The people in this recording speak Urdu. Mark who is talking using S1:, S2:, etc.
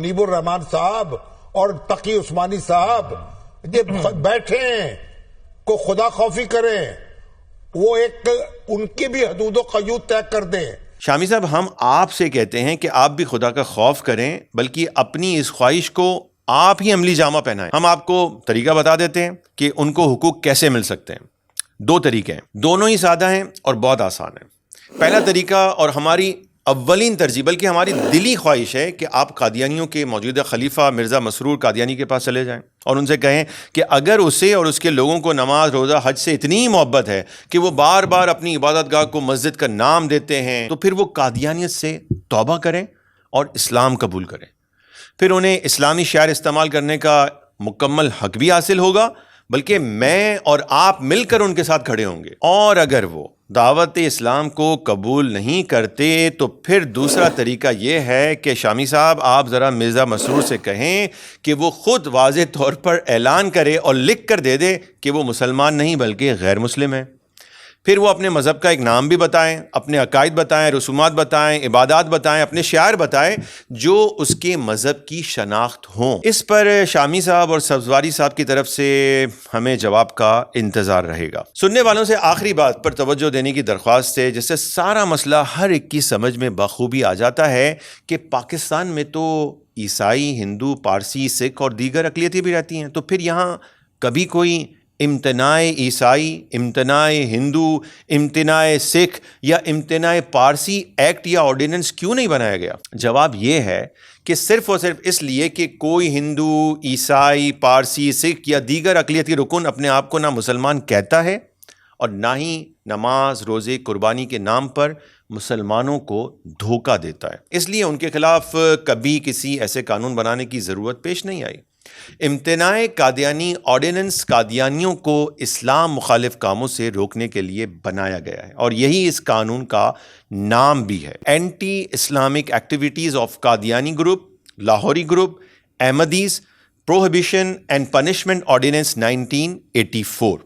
S1: منیب الرحمان صاحب اور تقی عثمانی صاحب یہ بیٹھیں کو خدا خوفی کریں، وہ ایک ان کی بھی حدود و قیود طے کر دیں.
S2: شامی صاحب، ہم آپ سے کہتے ہیں کہ آپ بھی خدا کا خوف کریں، بلکہ اپنی اس خواہش کو آپ ہی عملی جامہ پہنائیں. ہم آپ کو طریقہ بتا دیتے ہیں کہ ان کو حقوق کیسے مل سکتے ہیں. 2 طریقے ہیں، دونوں ہی سادہ ہیں اور بہت آسان ہیں. پہلا طریقہ اور ہماری اولین ترجیح، بلکہ ہماری دلی خواہش ہے کہ آپ قادیانیوں کے موجودہ خلیفہ مرزا مسرور قادیانی کے پاس چلے جائیں اور ان سے کہیں کہ اگر اسے اور اس کے لوگوں کو نماز، روزہ، حج سے اتنی محبت ہے کہ وہ بار بار اپنی عبادت گاہ کو مسجد کا نام دیتے ہیں، تو پھر وہ قادیانیت سے توبہ کریں اور اسلام قبول کریں. پھر انہیں اسلامی شعار استعمال کرنے کا مکمل حق بھی حاصل ہوگا، بلکہ میں اور آپ مل کر ان کے ساتھ کھڑے ہوں گے. اور اگر وہ دعوت اسلام کو قبول نہیں کرتے تو پھر دوسرا طریقہ یہ ہے کہ شامی صاحب آپ ذرا مرزا مسرور سے کہیں کہ وہ خود واضح طور پر اعلان کرے اور لکھ کر دے دے کہ وہ مسلمان نہیں بلکہ غیر مسلم ہے. پھر وہ اپنے مذہب کا ایک نام بھی بتائیں، اپنے عقائد بتائیں، رسومات بتائیں، عبادات بتائیں، اپنے شعائر بتائیں جو اس کے مذہب کی شناخت ہوں. اس پر شامی صاحب اور سبزواری صاحب کی طرف سے ہمیں جواب کا انتظار رہے گا. سننے والوں سے آخری بات پر توجہ دینے کی درخواست ہے، جس سے سارا مسئلہ ہر ایک کی سمجھ میں بخوبی آ جاتا ہے کہ پاکستان میں تو عیسائی، ہندو، پارسی، سکھ اور دیگر اقلیتیں بھی رہتی ہیں، تو پھر یہاں کبھی کوئی امتناع عیسائی، امتناع ہندو، امتناع سکھ یا امتناع پارسی ایکٹ یا آرڈیننس کیوں نہیں بنایا گیا؟ جواب یہ ہے کہ صرف اور صرف اس لیے کہ کوئی ہندو، عیسائی، پارسی، سکھ یا دیگر اقلیتی رکن اپنے آپ کو نہ مسلمان کہتا ہے اور نہ ہی نماز، روزے، قربانی کے نام پر مسلمانوں کو دھوکہ دیتا ہے. اس لیے ان کے خلاف کبھی کسی ایسے قانون بنانے کی ضرورت پیش نہیں آئی. امتناع قادیانی آرڈیننس قادیانیوں کو اسلام مخالف کاموں سے روکنے کے لیے بنایا گیا ہے، اور یہی اس قانون کا نام بھی ہے: anti Islamic activities of Qadiani group, Lahori group, Ahmadis, prohibition and punishment ordinance 1984.